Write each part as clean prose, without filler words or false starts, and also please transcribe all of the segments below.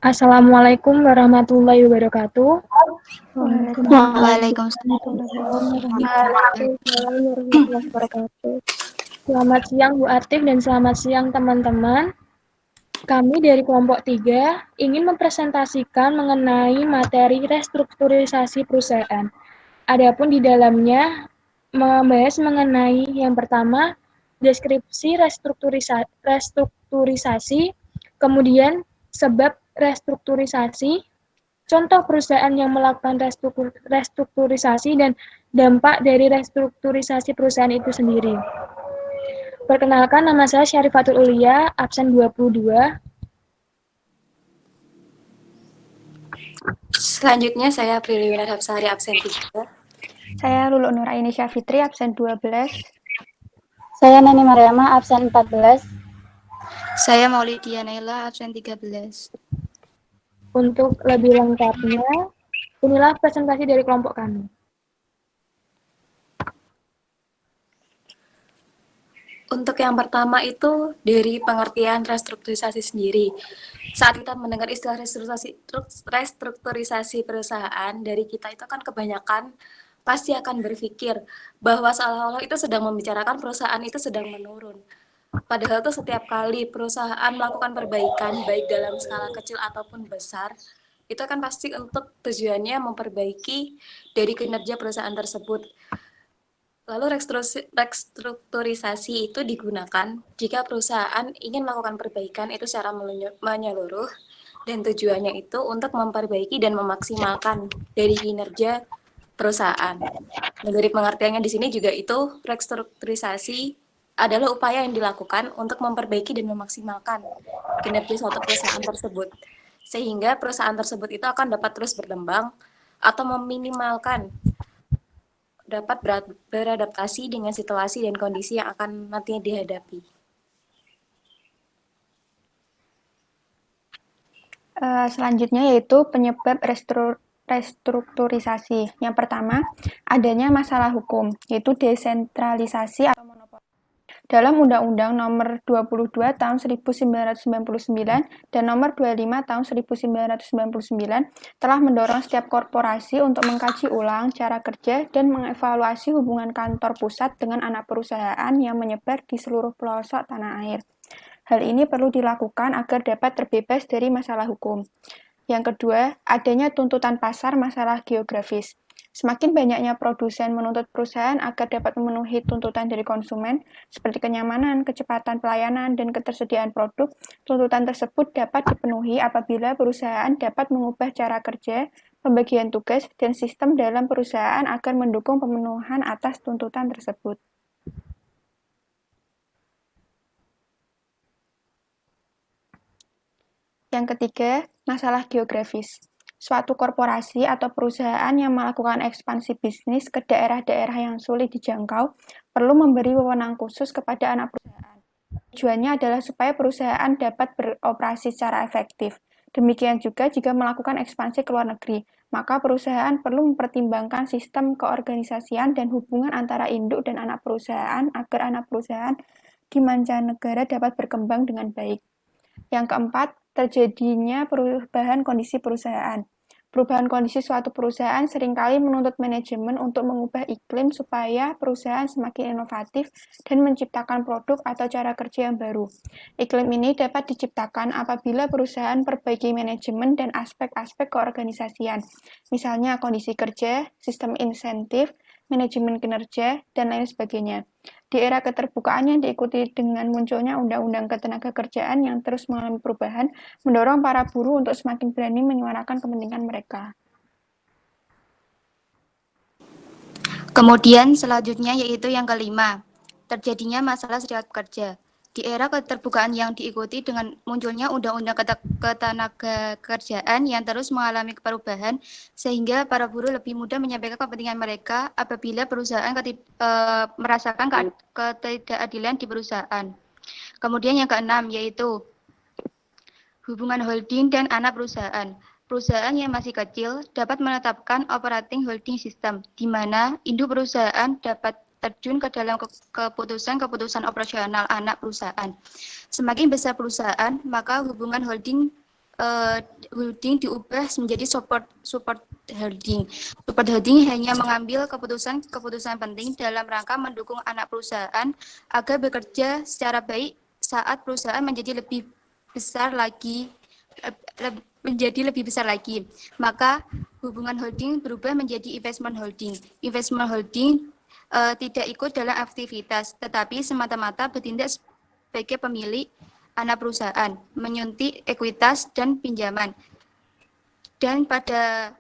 Assalamualaikum warahmatullahi wabarakatuh. Waalaikumsalam. Waalaikumsalam warahmatullahi wabarakatuh. Selamat siang Bu Atif dan selamat siang teman-teman. Kami dari kelompok 3 ingin mempresentasikan mengenai materi restrukturisasi perusahaan. Adapun di dalamnya membahas mengenai yang pertama deskripsi restrukturisasi, kemudian sebab restrukturisasi, contoh perusahaan yang melakukan restrukturisasi dan dampak dari restrukturisasi perusahaan itu sendiri. Perkenalkan, nama saya Syarifatul Ulia, absen 22. Selanjutnya saya Prilly Winarhapsari, absen 3. Saya Lulu Nuraini Syafitri, absen 12. Saya Neni Mariama, absen 14. Saya Maulidia Naila, absen 13. Untuk lebih lengkapnya, inilah presentasi dari kelompok kami. Untuk yang pertama itu dari pengertian restrukturisasi sendiri. Saat kita mendengar istilah restrukturisasi perusahaan, dari kita itu kan kebanyakan pasti akan berpikir bahwa seolah-olah itu sedang membicarakan perusahaan itu sedang menurun. Padahal itu setiap kali perusahaan melakukan perbaikan, baik dalam skala kecil ataupun besar, itu kan pasti untuk tujuannya memperbaiki dari kinerja perusahaan tersebut. Lalu restrukturisasi itu digunakan jika perusahaan ingin melakukan perbaikan itu secara menyeluruh dan tujuannya itu untuk memperbaiki dan memaksimalkan dari kinerja perusahaan. Dan dari pengertiannya di sini juga itu restrukturisasi adalah upaya yang dilakukan untuk memperbaiki dan memaksimalkan kinerja suatu perusahaan tersebut. Sehingga perusahaan tersebut itu akan dapat terus berkembang atau meminimalkan dapat beradaptasi dengan situasi dan kondisi yang akan nantinya dihadapi. Selanjutnya yaitu penyebab restrukturisasi. Yang pertama, adanya masalah hukum, yaitu desentralisasi atau monopoli. Dalam Undang-Undang Nomor 22 Tahun 1999 dan Nomor 25 Tahun 1999 telah mendorong setiap korporasi untuk mengkaji ulang cara kerja dan mengevaluasi hubungan kantor pusat dengan anak perusahaan yang menyebar di seluruh pelosok tanah air. Hal ini perlu dilakukan agar dapat terbebas dari masalah hukum. Yang kedua, adanya tuntutan pasar masalah geografis. Semakin banyaknya produsen menuntut perusahaan agar dapat memenuhi tuntutan dari konsumen, seperti kenyamanan, kecepatan pelayanan, dan ketersediaan produk, tuntutan tersebut dapat dipenuhi apabila perusahaan dapat mengubah cara kerja, pembagian tugas, dan sistem dalam perusahaan agar mendukung pemenuhan atas tuntutan tersebut. Yang ketiga, masalah geografis. Suatu korporasi atau perusahaan yang melakukan ekspansi bisnis ke daerah-daerah yang sulit dijangkau perlu memberi wewenang khusus kepada anak perusahaan. Tujuannya adalah supaya perusahaan dapat beroperasi secara efektif. Demikian juga jika melakukan ekspansi ke luar negeri, maka perusahaan perlu mempertimbangkan sistem keorganisasian dan hubungan antara induk dan anak perusahaan agar anak perusahaan di mancanegara dapat berkembang dengan baik. Yang keempat, terjadinya perubahan kondisi perusahaan. Perubahan kondisi suatu perusahaan seringkali menuntut manajemen untuk mengubah iklim supaya perusahaan semakin inovatif dan menciptakan produk atau cara kerja yang baru. Iklim ini dapat diciptakan apabila perusahaan perbaiki manajemen dan aspek-aspek keorganisasian, misalnya kondisi kerja, sistem insentif, manajemen kinerja, dan lain sebagainya. Di era keterbukaan yang diikuti dengan munculnya undang-undang ketenagakerjaan yang terus mengalami perubahan, mendorong para buruh untuk semakin berani menyuarakan kepentingan mereka. Kemudian selanjutnya yaitu yang kelima, terjadinya masalah serikat pekerja. Di era keterbukaan yang diikuti dengan munculnya undang-undang ketenagakerjaan yang terus mengalami perubahan, sehingga para buruh lebih mudah menyampaikan kepentingan mereka apabila perusahaan merasakan ketidakadilan di perusahaan. Kemudian yang keenam yaitu hubungan holding dan anak perusahaan. Perusahaan yang masih kecil dapat menetapkan operating holding system, di mana induk perusahaan dapat terjun ke dalam keputusan-keputusan operasional anak perusahaan. Semakin besar perusahaan, maka hubungan holding holding diubah menjadi support holding. Support holding hanya mengambil keputusan penting dalam rangka mendukung anak perusahaan agar bekerja secara baik saat perusahaan menjadi lebih besar lagi. Maka hubungan holding berubah menjadi investment holding. Investment holding tidak ikut dalam aktivitas, tetapi semata-mata bertindak sebagai pemilik anak perusahaan, menyuntik ekuitas dan pinjaman. Dan pada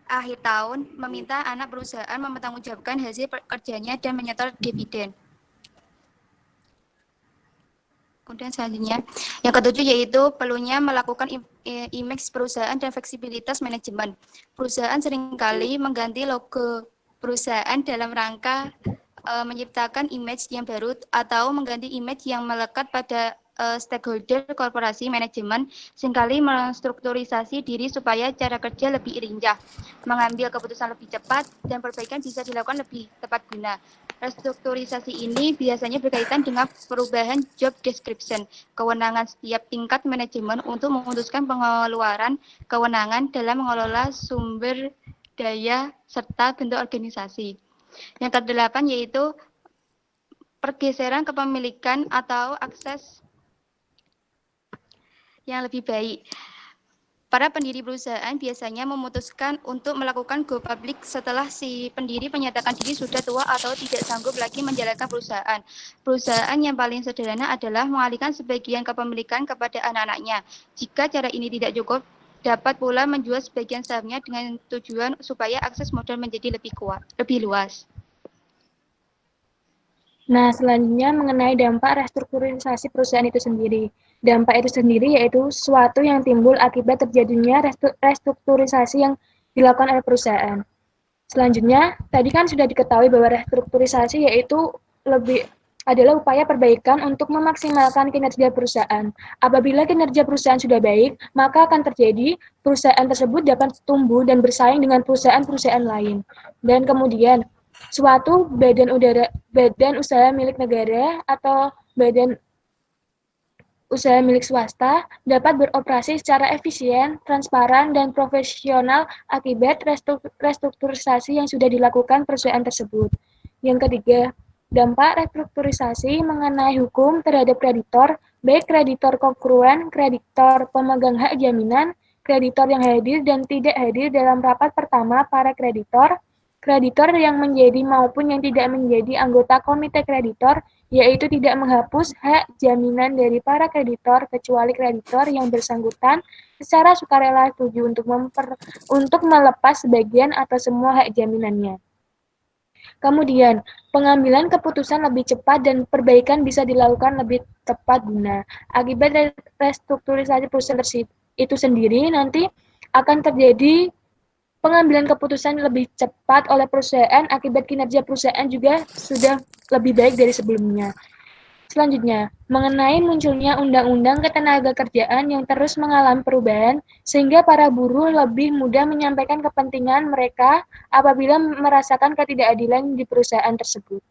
akhir tahun meminta anak perusahaan mempertanggungjawabkan hasil kerjanya dan menyetor dividen. Kemudian selanjutnya, yang ketujuh yaitu perlunya melakukan image perusahaan dan fleksibilitas manajemen. Perusahaan seringkali mengganti logo perusahaan dalam rangka menciptakan image yang baru atau mengganti image yang melekat pada stakeholder korporasi manajemen, seringkali menstrukturisasi diri supaya cara kerja lebih lincah, mengambil keputusan lebih cepat, dan perbaikan bisa dilakukan lebih tepat guna. Restrukturisasi ini biasanya berkaitan dengan perubahan job description, kewenangan setiap tingkat manajemen untuk memutuskan pengeluaran kewenangan dalam mengelola sumber daya serta bentuk organisasi. Yang kedelapan yaitu pergeseran kepemilikan atau akses yang lebih baik. Para pendiri perusahaan biasanya memutuskan untuk melakukan go public setelah si pendiri menyatakan diri sudah tua atau tidak sanggup lagi menjalankan perusahaan. Perusahaan yang paling sederhana adalah mengalihkan sebagian kepemilikan kepada anak-anaknya. Jika cara ini tidak cukup, dapat pula menjual sebagian sahamnya dengan tujuan supaya akses modal menjadi lebih luas. Nah, selanjutnya mengenai dampak restrukturisasi perusahaan itu sendiri. Dampak itu sendiri yaitu sesuatu yang timbul akibat terjadinya restrukturisasi yang dilakukan oleh perusahaan. Selanjutnya, tadi kan sudah diketahui bahwa restrukturisasi yaitu adalah upaya perbaikan untuk memaksimalkan kinerja perusahaan. Apabila kinerja perusahaan sudah baik, maka akan terjadi perusahaan tersebut dapat tumbuh dan bersaing dengan perusahaan-perusahaan lain. Dan kemudian, suatu badan usaha milik negara atau badan usaha milik swasta dapat beroperasi secara efisien, transparan, dan profesional akibat restrukturisasi yang sudah dilakukan perusahaan tersebut. Yang ketiga, dampak restrukturisasi mengenai hukum terhadap kreditor, baik kreditor kongruen, kreditor pemegang hak jaminan, kreditor yang hadir dan tidak hadir dalam rapat pertama para kreditor yang menjadi maupun yang tidak menjadi anggota komite kreditor, yaitu tidak menghapus hak jaminan dari para kreditor kecuali kreditor yang bersangkutan secara sukarela setuju untuk melepas sebagian atau semua hak jaminannya. Kemudian, pengambilan keputusan lebih cepat dan perbaikan bisa dilakukan lebih tepat guna. Akibat restrukturisasi perusahaan itu sendiri nanti akan terjadi pengambilan keputusan lebih cepat oleh perusahaan akibat kinerja perusahaan juga sudah lebih baik dari sebelumnya. Selanjutnya, mengenai munculnya undang-undang ketenagakerjaan yang terus mengalami perubahan, sehingga para buruh lebih mudah menyampaikan kepentingan mereka apabila merasakan ketidakadilan di perusahaan tersebut.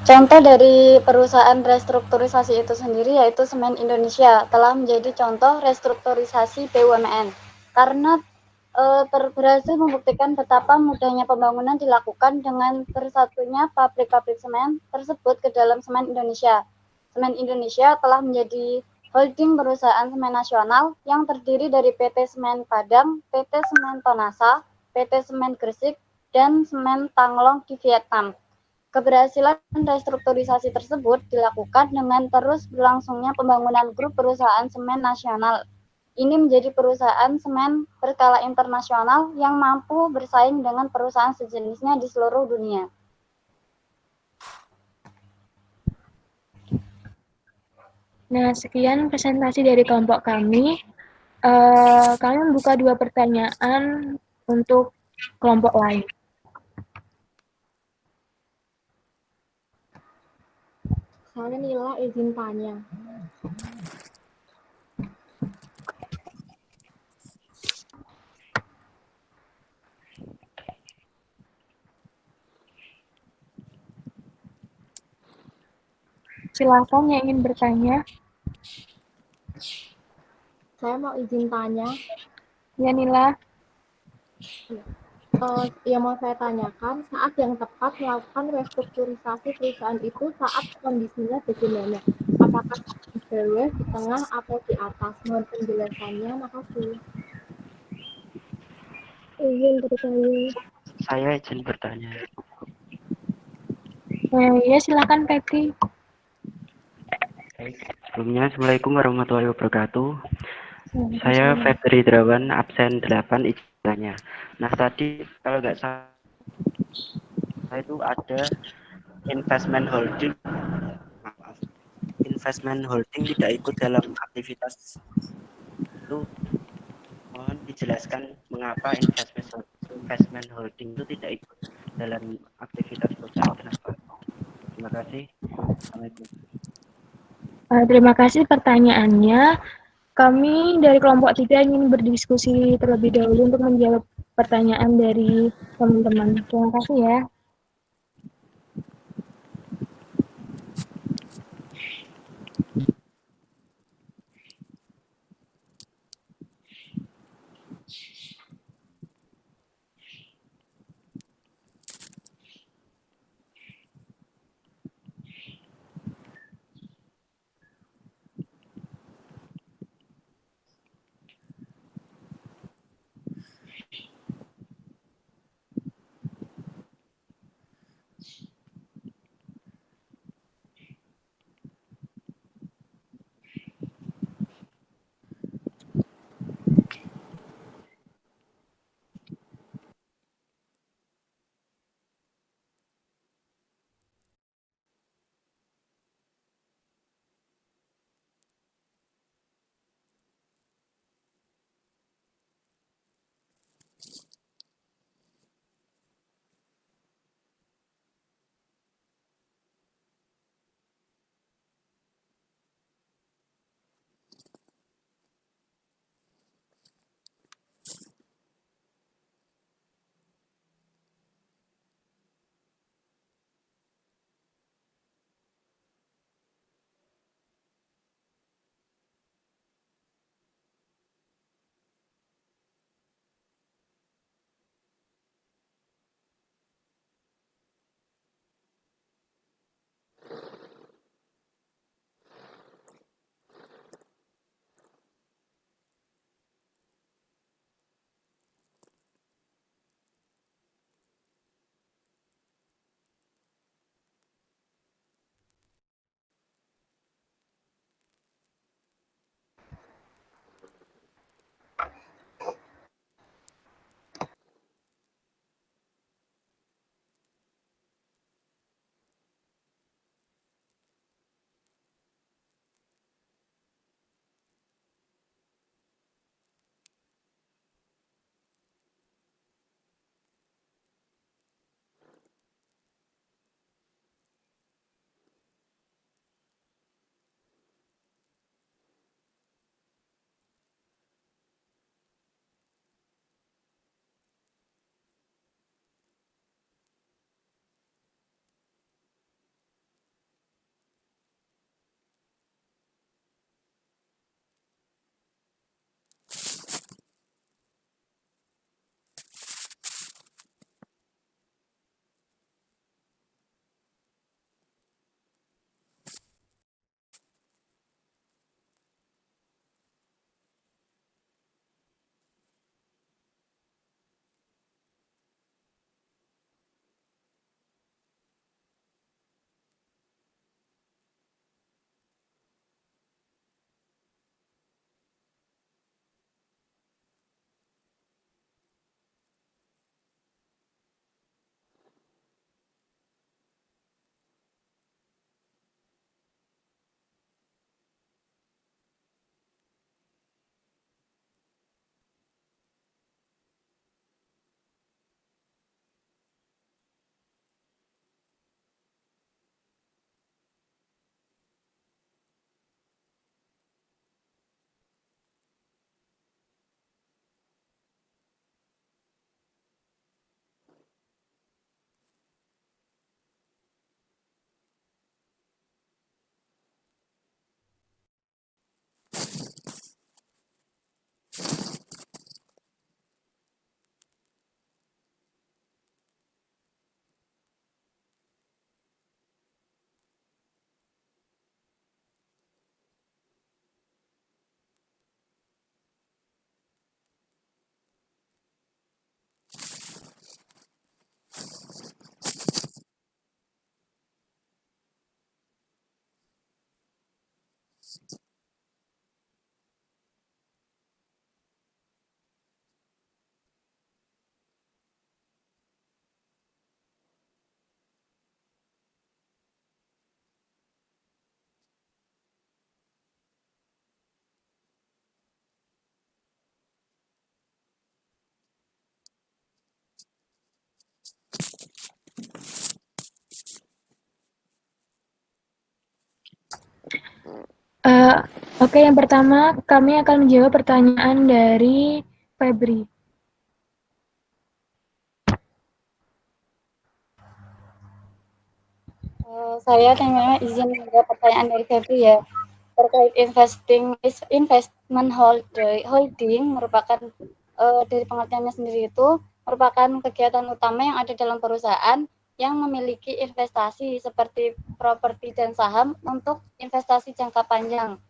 Contoh dari perusahaan restrukturisasi itu sendiri yaitu Semen Indonesia telah menjadi contoh restrukturisasi BUMN karena berhasil membuktikan betapa mudahnya pembangunan dilakukan dengan bersatunya pabrik-pabrik semen tersebut ke dalam Semen Indonesia. Semen Indonesia telah menjadi holding perusahaan semen nasional yang terdiri dari PT Semen Padang, PT Semen Tonasa, PT Semen Gresik, dan Semen Tanglong di Vietnam. Keberhasilan restrukturisasi tersebut dilakukan dengan terus berlangsungnya pembangunan grup perusahaan semen nasional. Ini menjadi perusahaan semen berskala internasional yang mampu bersaing dengan perusahaan sejenisnya di seluruh dunia. Nah, sekian presentasi dari kelompok kami. Kami membuka 2 pertanyaan untuk kelompok lain. Saya Nila izin tanya. Silakan yang ingin bertanya. Saya mau izin tanya. Ya, Nila. Yang mau saya tanyakan, saat yang tepat melakukan restrukturisasi perusahaan itu saat kondisinya bagaimana? Apakah di bawah, di tengah, atau di atas? Mohon penjelasannya, makasih. Izin bertanya. Saya izin bertanya. Ya, silakan Peti. Baik. Sebelumnya, Assalamualaikum warahmatullahi wabarakatuh. Saya Waalaikumsalam. Febri Drawan, absen 8 ijazahnya. Nah, tadi kalau nggak salah itu ada investment holding. Maaf, investment holding tidak ikut dalam aktivitas itu. Mohon dijelaskan mengapa investment holding itu tidak ikut dalam aktivitas perusahaan. Kenapa? Terima kasih. Assalamualaikum. Terima kasih pertanyaannya. Kami dari kelompok 3 ingin berdiskusi terlebih dahulu untuk menjawab pertanyaan dari teman-teman. Terima kasih ya. Oke, yang pertama kami akan menjawab pertanyaan dari Febri. Saya teman-teman izin menjawab pertanyaan dari Febri ya. Terkait investment holding merupakan dari pengertiannya sendiri itu merupakan kegiatan utama yang ada dalam perusahaan yang memiliki investasi seperti properti dan saham untuk investasi jangka panjang.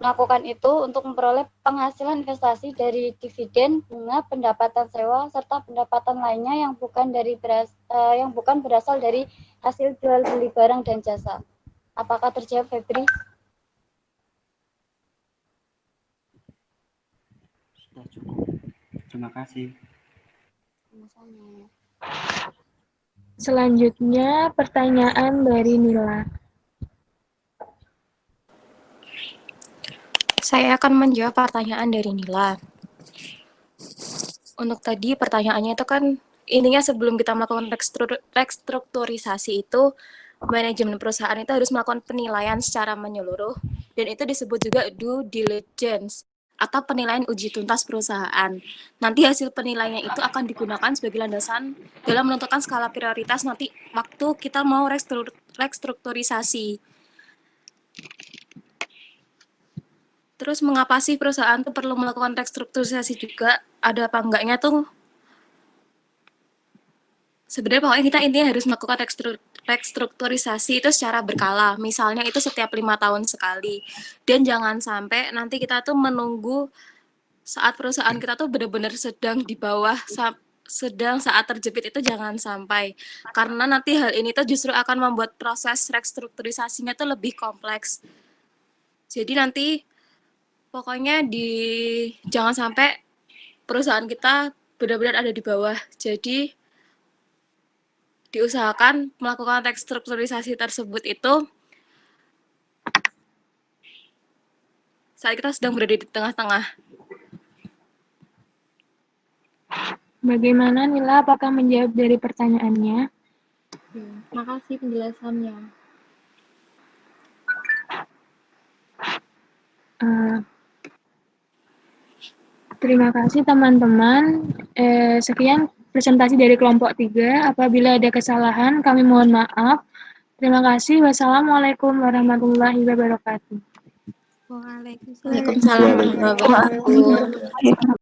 Melakukan itu untuk memperoleh penghasilan investasi dari dividen, bunga, pendapatan sewa, serta pendapatan lainnya yang bukan berasal dari hasil jual beli barang dan jasa. Apakah terjawab, Febri? Sudah cukup. Terima kasih. Sama-sama. Selanjutnya pertanyaan dari Nila. Saya akan menjawab pertanyaan dari Nila. Untuk tadi pertanyaannya itu kan intinya sebelum kita melakukan restrukturisasi itu manajemen perusahaan itu harus melakukan penilaian secara menyeluruh dan itu disebut juga due diligence atau penilaian uji tuntas perusahaan. Nanti hasil penilaiannya itu akan digunakan sebagai landasan dalam menentukan skala prioritas nanti waktu kita mau restrukturisasi. Terus mengapa sih perusahaan tuh perlu melakukan restrukturisasi juga? Ada apa enggaknya tuh? Sebenarnya pokoknya kita intinya harus melakukan restrukturisasi itu secara berkala. Misalnya itu setiap 5 tahun sekali. Dan jangan sampai nanti kita tuh menunggu saat perusahaan kita tuh benar-benar sedang di bawah, sedang saat terjepit itu jangan sampai. Karena nanti hal ini tuh justru akan membuat proses restrukturisasinya tuh lebih kompleks. Jadi nanti pokoknya jangan sampai perusahaan kita benar-benar ada di bawah. Jadi diusahakan melakukan restrukturisasi tersebut itu saat kita sedang berada di tengah-tengah. Bagaimana Nila, apakah menjawab dari pertanyaannya? Makasih penjelasannya. Terima kasih teman-teman. Sekian presentasi dari kelompok 3. Apabila ada kesalahan, kami mohon maaf. Terima kasih. Wassalamualaikum warahmatullahi wabarakatuh. Waalaikumsalam warahmatullahi wabarakatuh.